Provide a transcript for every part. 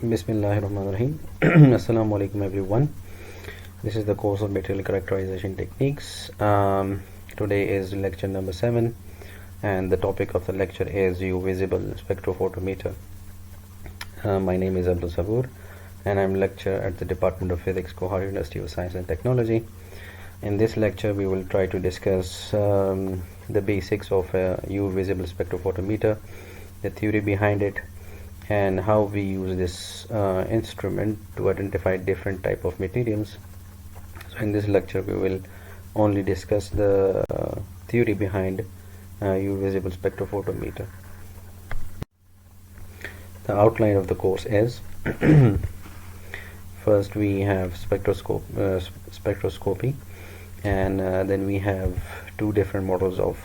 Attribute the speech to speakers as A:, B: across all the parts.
A: Bismillahirrahmanirrahim. Assalamu alaikum everyone. This is the course of material characterization techniques. Today is lecture number 7 and the topic of the lecture is visible spectrophotometer. My name is Abdul Saboor and I'm lecturer at the Department of Physics, Kohara University of Science and Technology. In this lecture we will try to discuss the basics of a visible spectrophotometer, the theory behind it, and how we use this instrument to identify different type of materials. So in this lecture we will only discuss the theory behind visible spectrophotometer. The outline of the course is first we have spectroscopy, and then we have two different models of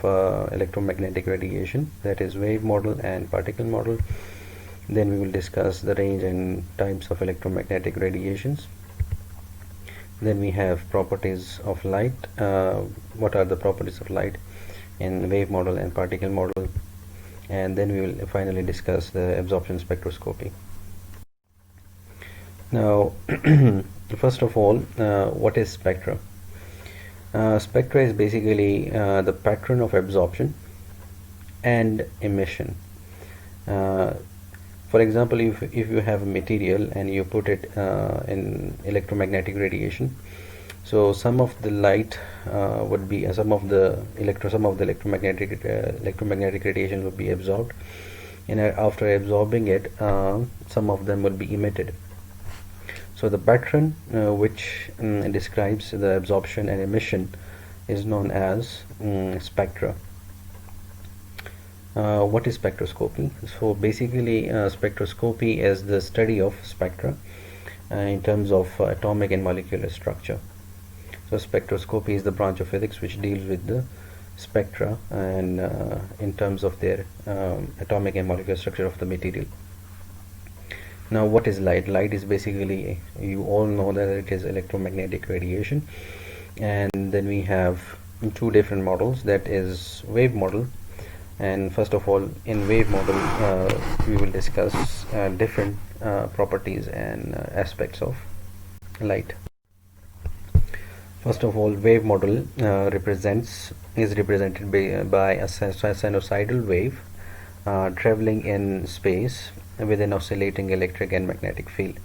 A: electromagnetic radiation, that is wave model and particle model. Then we will discuss the range and types of electromagnetic radiations. Then we have properties of light. What are the properties of light in wave model and particle model? And then we will finally discuss the absorption spectroscopy. Now, first of all, what is spectra? Spectra is basically the pattern of absorption and emission. For example, if you have a material and you put it in electromagnetic radiation, so some of the light would be some of the electromagnetic radiation would be absorbed, and after absorbing it, some of them will be emitted. So the pattern which describes the absorption and emission is known as spectra. What is spectroscopy? So basically spectroscopy is the study of spectra in terms of atomic and molecular structure. So spectroscopy is the branch of physics which deals with the spectra and in terms of their atomic and molecular structure of the material. Now what is light? Light is basically, you all know that it is electromagnetic radiation, and then we have two different models, that is wave model. And first of all, in wave model we will discuss different properties and aspects of light. First of all, wave model is represented by a sinusoidal wave traveling in space with an oscillating electric and magnetic field.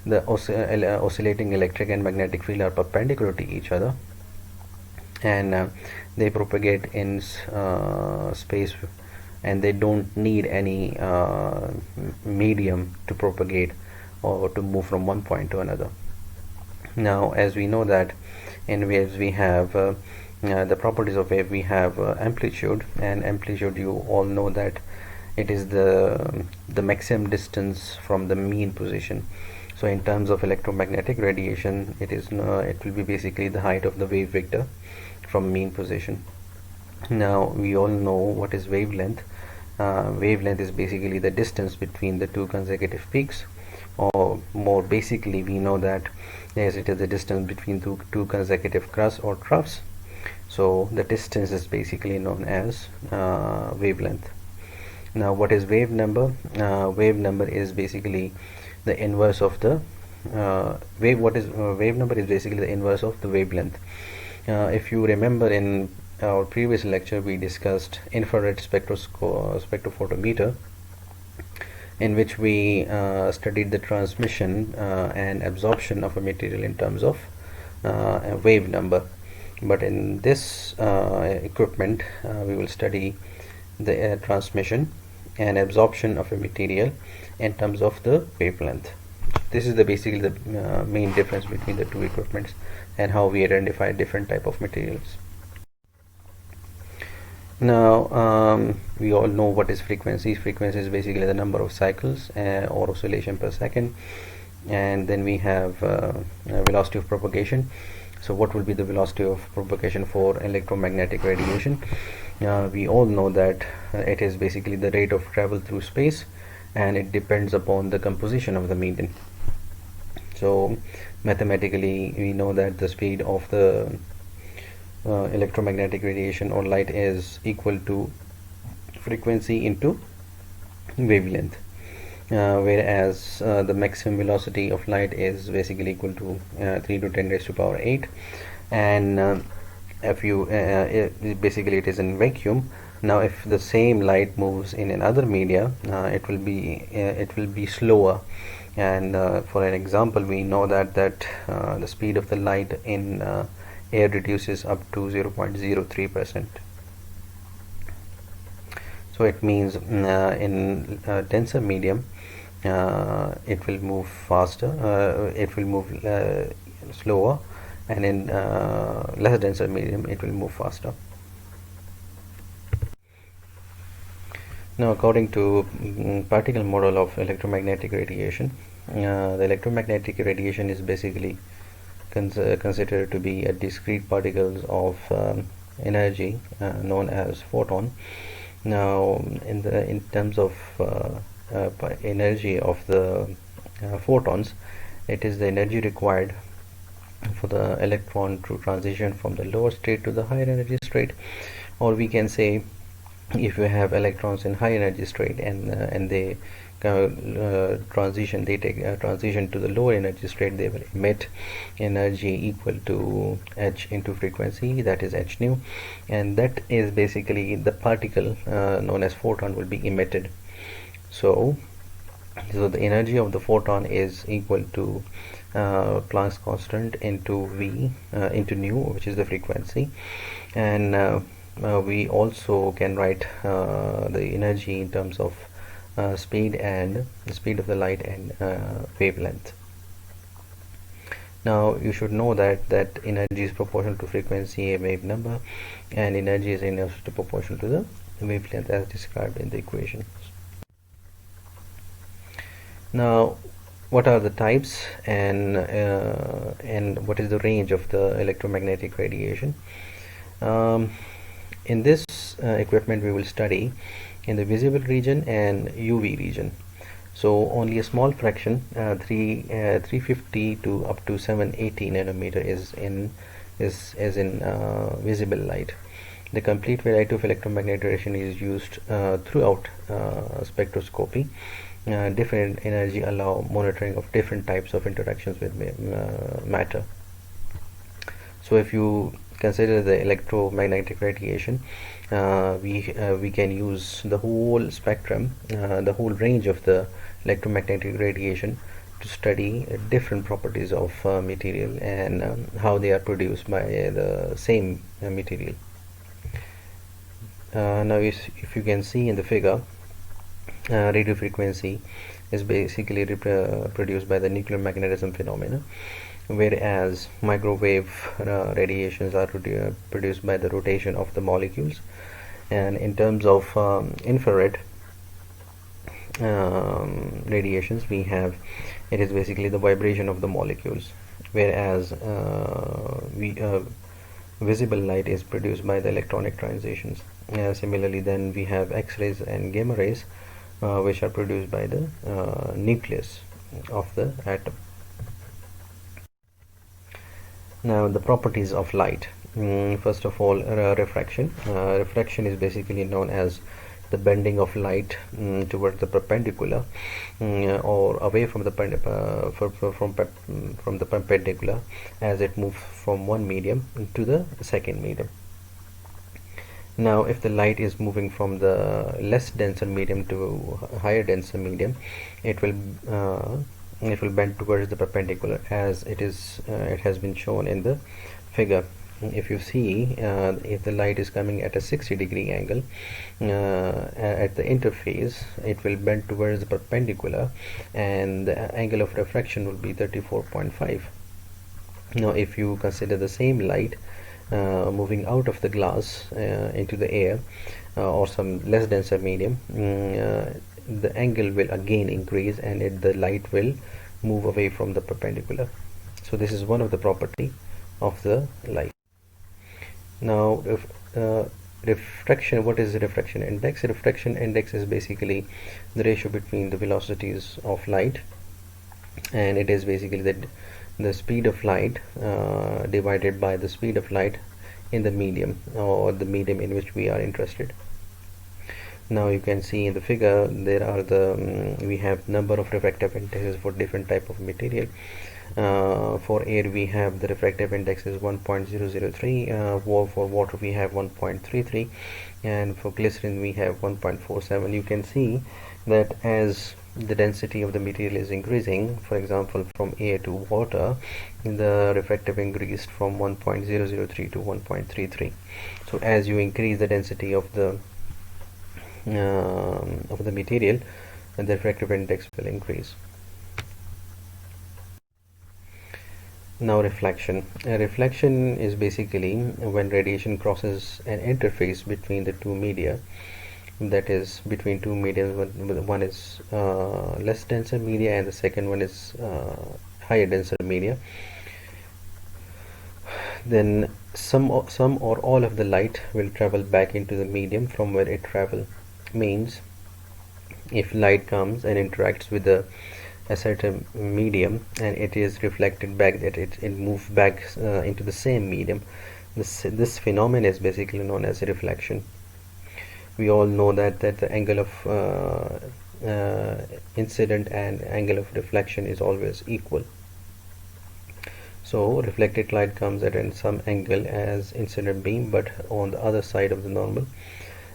A: The oscillating electric and magnetic field are perpendicular to each other, and they propagate in space, and they don't need any medium to propagate or to move from one point to another. Now, as we know that in waves we have the properties of wave, we have amplitude, and amplitude, you all know that it is the maximum distance from the mean position. So in terms of electromagnetic radiation, it will be basically the height of the wave vector from mean position. Now we all know what is wavelength. Wavelength is basically the distance between the two consecutive peaks, or more basically we know that yes, it is the distance between two consecutive crusts or troughs. So the distance is basically known as wavelength. Now what is wave number? Wave number is basically the inverse of the wave number is basically the inverse of the wavelength. If you remember, in our previous lecture we discussed infrared spectrophotometer, in which we studied the transmission and absorption of a material in terms of a wave number. But in this equipment we will study the transmission and absorption of a material in terms of the wavelength. This is basically the main difference between the two equipments and how we identify different type of materials. Now we all know what is frequency. Frequency is basically the number of cycles or oscillation per second, and then we have velocity of propagation. So what will be the velocity of propagation for electromagnetic radiation? We all know that it is basically the rate of travel through space, and it depends upon the composition of the medium. So mathematically we know that the speed of the electromagnetic radiation or light is equal to frequency into wavelength. whereas the maximum velocity of light is basically equal to 3 to 10 raised to power 8. And if you basically it is in vacuum. Now if the same light moves in another media, it will be slower. And for an example, we know that the speed of the light in air reduces up to 0.03%. So it means in denser medium it will move faster, it will move slower, and in less denser medium it will move faster. Now, according to particle model of electromagnetic radiation, the electromagnetic radiation is basically considered to be a discrete particles of energy known as photon. Now, in terms of energy of the photons, it is the energy required for the electron to transition from the lower state to the higher energy state. Or we can say, if you have electrons in high energy state and they transition to the lower energy state, they will emit energy equal to h into frequency, that is h nu, and that is basically the particle known as photon will be emitted. So the energy of the photon is equal to Planck's constant into v into nu, which is the frequency. And we also can write the energy in terms of speed and the speed of the light and wavelength. Now you should know that energy is proportional to frequency, a wave number, and energy is inversely proportional to the wavelength as described in the equation. Now, what are the types and what is the range of the electromagnetic radiation? In this equipment we will study in the visible region and UV region. So only a small fraction, 350 to up to 780 nanometer is in visible light. The complete variety of electromagnetic radiation is used throughout spectroscopy. Different energy allow monitoring of different types of interactions with matter. So if you consider the electromagnetic radiation, we can use the whole spectrum, the whole range of the electromagnetic radiation to study different properties of material and how they are produced by the same material. Now if you can see in the figure, radio frequency is basically produced by the nuclear magnetism phenomena, whereas microwave radiations are produced by the rotation of the molecules. And in terms of infrared radiations, we have it is basically the vibration of the molecules, whereas visible light is produced by the electronic transitions. Similarly, then we have X-rays and gamma rays, which are produced by the nucleus of the atom. Now the properties of light. First of all, refraction. Refraction is basically known as the bending of light towards the perpendicular or away from the from the perpendicular as it moves from one medium to the second medium. Now if the light is moving from the less denser medium to higher denser medium, it will bend towards the perpendicular as it has been shown in the figure. If you see, if the light is coming at a 60-degree angle at the interface, it will bend towards the perpendicular and the angle of refraction will be 34.5. Now if you consider the same light moving out of the glass into the air or some less denser medium, the angle will again increase and the light will move away from the perpendicular. So this is one of the property of the light. Now refraction, what is the refraction index? Refraction index is basically the ratio between the velocities of light, and it is basically the speed of light divided by the speed of light in the medium or the medium in which we are interested. Now you can see in the figure there are the we have number of refractive indexes for different type of material. For air we have the refractive index is 1.003, for water we have 1.33, and for glycerin we have 1.47. You can see that as the density of the material is increasing, for example from air to water, the refractive increased from 1.003 to 1.33. so as you increase the density of the material, and the refractive index will increase. Now reflection. Reflection is basically when radiation crosses an interface between the two media, that is between two media. One is less denser media and the second one is higher denser media. Then some or all of the light will travel back into the medium from where it traveled. Means if light comes and interacts with a certain medium and it is reflected back, that it moves back into the same medium, this phenomenon is basically known as reflection. We all know that the angle of incident and angle of reflection is always equal. So reflected light comes at some angle as incident beam, but on the other side of the normal.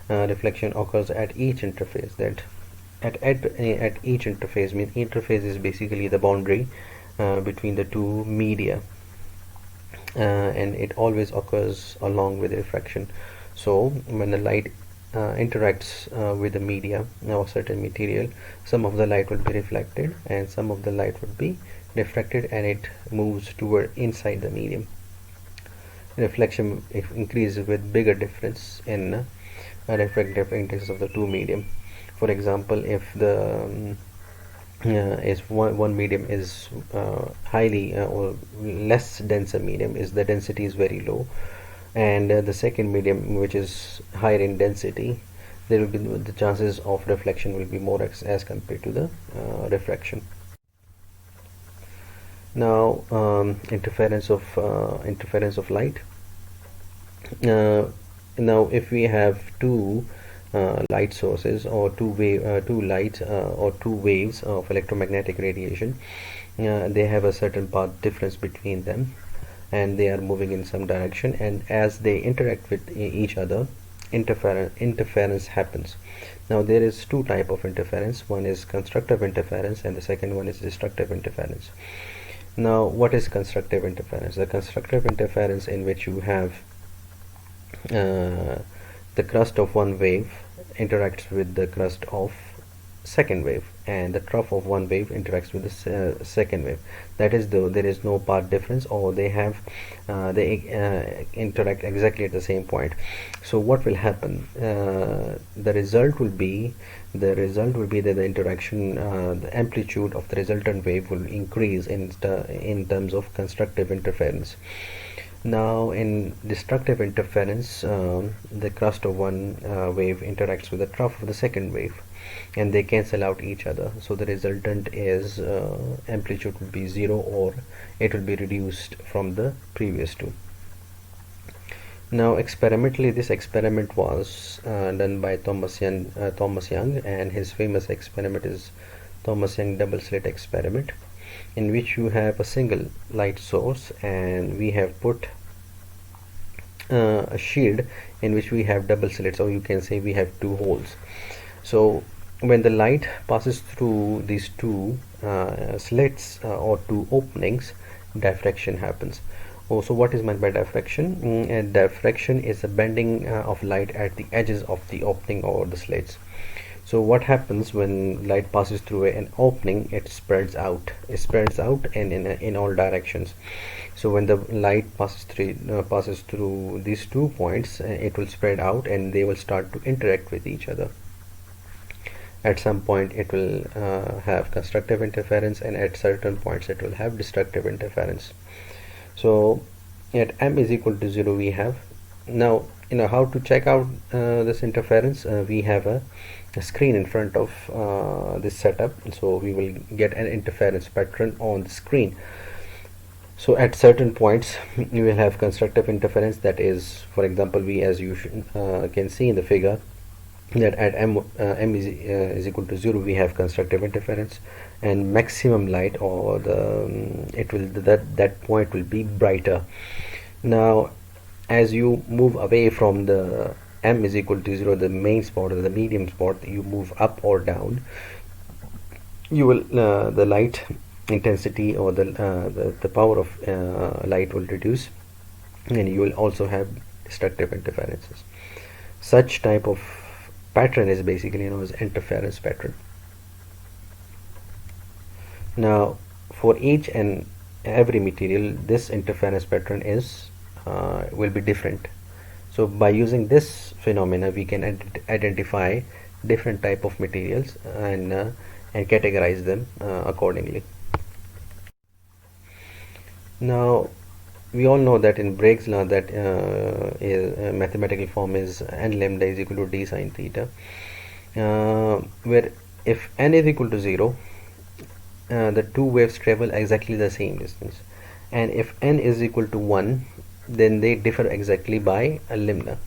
A: Reflection occurs at each interface. That at each interface means interface is basically the boundary between the two media, and it always occurs along with refraction. So when the light interacts with the media or certain material, some of the light will be reflected and some of the light would be refracted, and it moves toward inside the medium. Reflection increases with bigger difference in refractive index of the two medium. For example, if the is one medium is highly or less denser medium, is the density is very low, and the second medium which is higher in density, there will be the chances of reflection will be more as compared to the refraction. Now interference of light. Now if we have two light sources or two lights or two waves of electromagnetic radiation, they have a certain path difference between them and they are moving in some direction, and as they interact with each other, interference happens. Now there is two type of interference. One is constructive interference and the second one is destructive interference. Now what is constructive interference? The constructive interference in which you have the crust of one wave interacts with the crust of second wave, and the trough of one wave interacts with the second wave. That is, though there is no path difference, or they have interact exactly at the same point. So what will happen? The result will be that the interaction, the amplitude of the resultant wave will increase in terms of constructive interference. Now in destructive interference, the crust of one wave interacts with the trough of the second wave, and they cancel out each other. So the resultant is amplitude will be 0, or it will be reduced from the previous two. Now experimentally, this experiment was done by Thomas Young, and his famous experiment is Thomas Young double slit experiment, in which you have a single light source and we have put a shield in which we have double slits, or you can say we have two holes. So when the light passes through these two slits or two openings, diffraction happens. So what is meant by diffraction? Diffraction is a bending of light at the edges of the opening or the slits. So what happens when light passes through an opening? It spreads out and in all directions. So when the light passes through these 2 points, it will spread out and they will start to interact with each other. At some point it will have constructive interference, and at certain points it will have destructive interference. So at m is equal to 0 we have, now how to check out this interference. We have a screen in front of this setup, so we will get an interference pattern on the screen. So at certain points you will have constructive interference, that is, for example, we, as you can see in the figure, that at m is equal to 0 we have constructive interference, and maximum light, or the it will that point will be brighter. Now as you move away from the m is equal to 0, the main spot or the medium spot, you move up or down, you will the light intensity, or the power of light will reduce, and you will also have destructive interferences. Such type of pattern is basically known as interference pattern. Now for each and every material, this interference pattern is will be different. So by using this phenomena, we can identify different type of materials and categorize them accordingly. Now we all know that in Bragg's law that mathematical form is n lambda is equal to d sine theta, where if n is equal to 0, the two waves travel exactly the same distance, and if n is equal to 1, then they differ exactly by a lambda.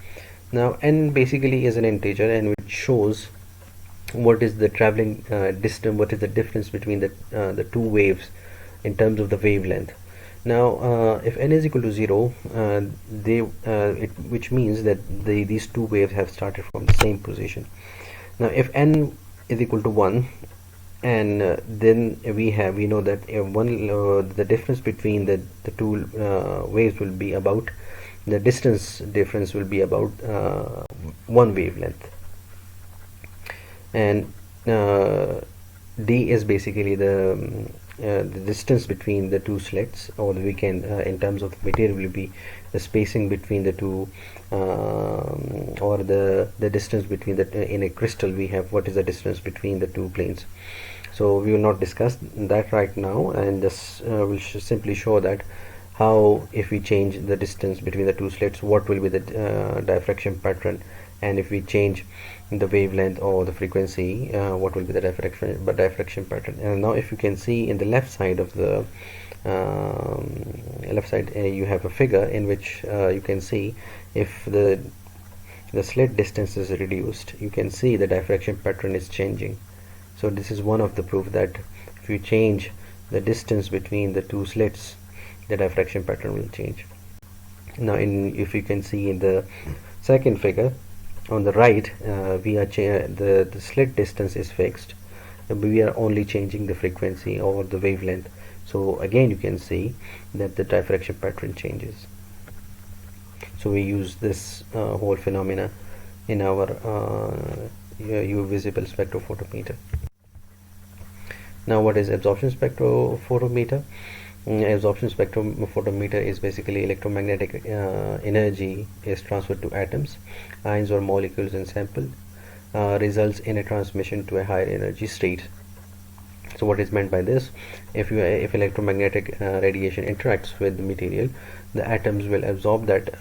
A: Now n basically is an integer, and which shows what is the traveling distance, what is the difference between the two waves in terms of the wavelength. Now if n is equal to 0, which means that these two waves have started from the same position. Now if n is equal to 1, and then we know that the difference between the two waves will be about, the distance difference will be about one wavelength, and d is basically the distance between the two slits, or we can in terms of material will be the spacing between the two, or the distance between in a crystal we have what is the distance between the two planes. So we will not discuss that right now, and this will simply show that how, if we change the distance between the two slits, what will be the diffraction pattern, and if we change the wavelength or the frequency, what will be the diffraction pattern. And now if you can see in the left side of the you have a figure in which you can see if the slit distance is reduced, you can see the diffraction pattern is changing. So this is one of the proof that if you change the distance between the two slits, the diffraction pattern will change. Now if you can see in the second figure on the right, we are the slit distance is fixed, we are only changing the frequency or the wavelength. So again you can see that the diffraction pattern changes. So we use this whole phenomena in our UV visible spectrophotometer. Now what is absorption spectrophotometer? Absorption spectrophotometer is basically electromagnetic energy is transferred to atoms, ions or molecules in sample, results in a transmission to a higher energy state. So what is meant by this? If electromagnetic radiation interacts with the material, the atoms will absorb that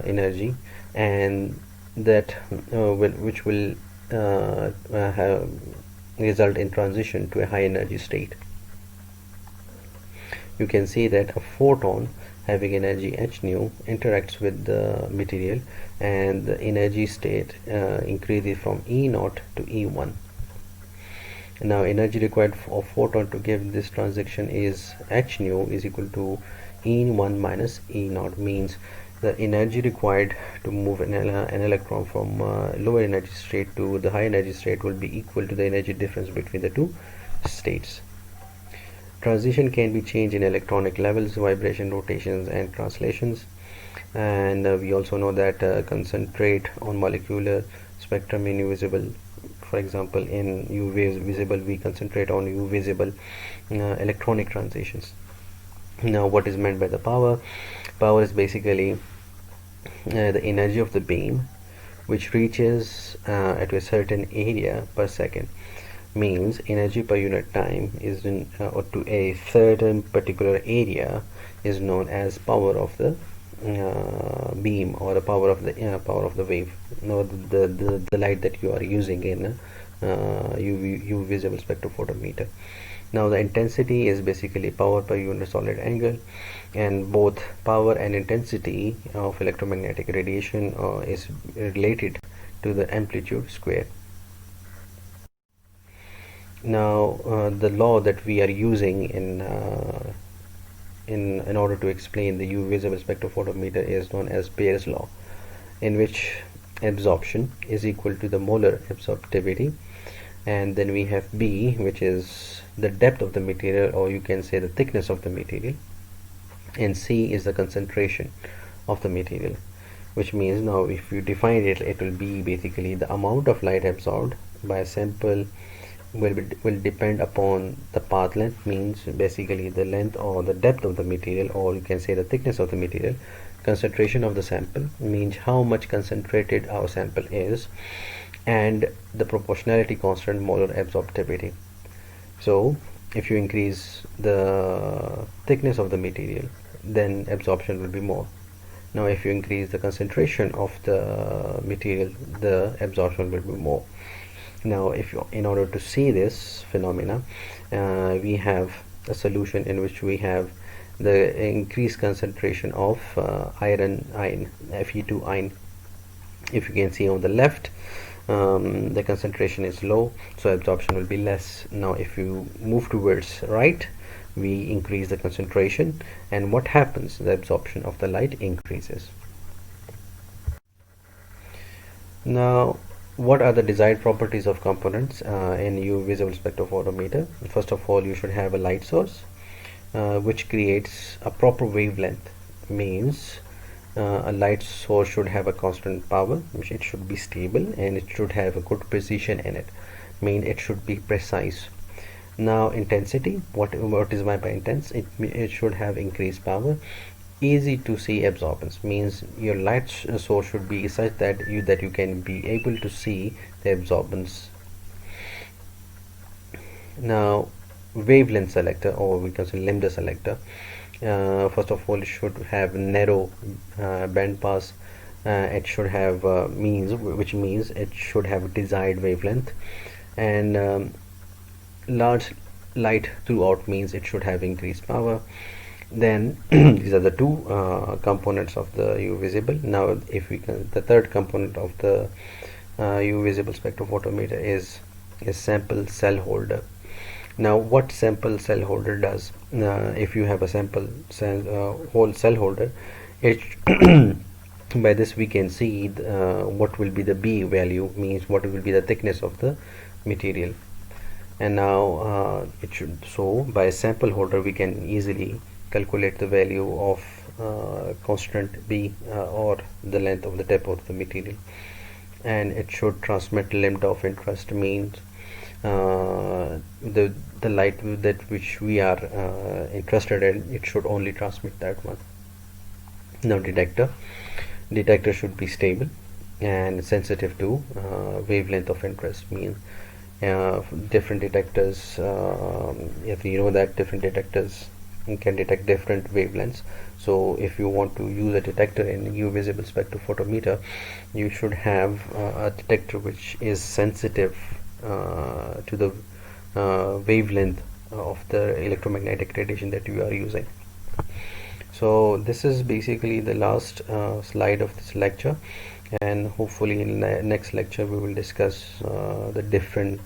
A: energy, and that which will result in transition to a high energy state. You can see that a photon having energy h nu interacts with the material, and the energy state increases from E0 to E1. Now energy required for a photon to give this transition is h nu is equal to E1 minus E0, means the energy required to move an electron from lower energy state to the high energy state will be equal to the energy difference between the two states. Transition can be changed in electronic levels, vibration, rotations, and translations. And we also know that concentrate on molecular spectrum in visible. For example, in UV visible, we concentrate on UV visible electronic transitions. Now, what is meant by the power? Power is basically the energy of the beam, which reaches at a certain area per second. Means energy per unit time is or to a certain particular area is known as power of the beam, or the power of the wave. Now the light that you are using in UV visible spectrophotometer. Now the intensity is basically power per unit solid angle, and both power and intensity of electromagnetic radiation is related to the amplitude square. Now the law that we are using in order to explain the UV visible spectrophotometer is known as Bayer's law, in which absorption is equal to the molar absorptivity, and then we have B, which is the depth of the material, or you can say the thickness of the material, and C is the concentration of the material, which means now if you define it, it will be basically the amount of light absorbed by a sample will depend upon the path length, means basically the length or the depth of the material, or you can say the thickness of the material. Concentration of the sample means how much concentrated our sample is, and the proportionality constant, molar absorptivity. So if you increase the thickness of the material, then absorption will be more. Now if you increase the concentration of the material, the absorption will be more. Now in order to see this phenomena, we have a solution in which we have the increased concentration of iron ion, Fe2 ion. If you can see on the left, the concentration is low, so absorption will be less. Now if you move towards right, we increase the concentration, and what happens? The absorption of the light increases. Now what are the desired properties of components in UV visible spectrophotometer? First of all, you should have a light source which creates a proper wavelength, means a light source should have a constant power, which it should be stable, and it should have a good precision in it, mean it should be precise. Now intensity, what is meant by intense? It should have increased power. Easy to see absorbance, means your light source should be such that you can be able to see the absorbance. Now wavelength selector, or we can say lambda selector, first of all it should have narrow band pass. It should have which means it should have a desired wavelength, and large light throughout means it should have increased power. Then these are the two components of the UV visible. Now if we can, the third component of the UV visible spectrophotometer is sample cell holder. Now what sample cell holder does, if you have a sample whole cell holder, it by this we can see what will be the B value, means what will be the thickness of the material. And now it should, so by sample holder we can easily calculate the value of constant B, or the length of the depth of the material, and it should transmit lambda of interest, means the light that which we are interested in, it should only transmit that one. Now detector should be stable and sensitive to wavelength of interest, means different detectors, if you know that different detectors can detect different wavelengths. So if you want to use a detector in UV visible spectrophotometer, you should have a detector which is sensitive to the wavelength of the electromagnetic radiation that you are using. So this is basically the last slide of this lecture, and hopefully in the next lecture we will discuss the different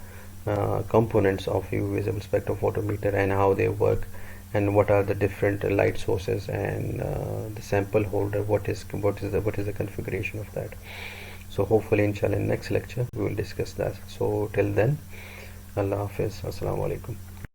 A: components of UV visible spectrophotometer and how they work, and what are the different light sources, and the sample holder, what is the configuration of that. So hopefully inshallah in next lecture we will discuss that. So till then, Allah Hafiz, Assalamu Alaikum.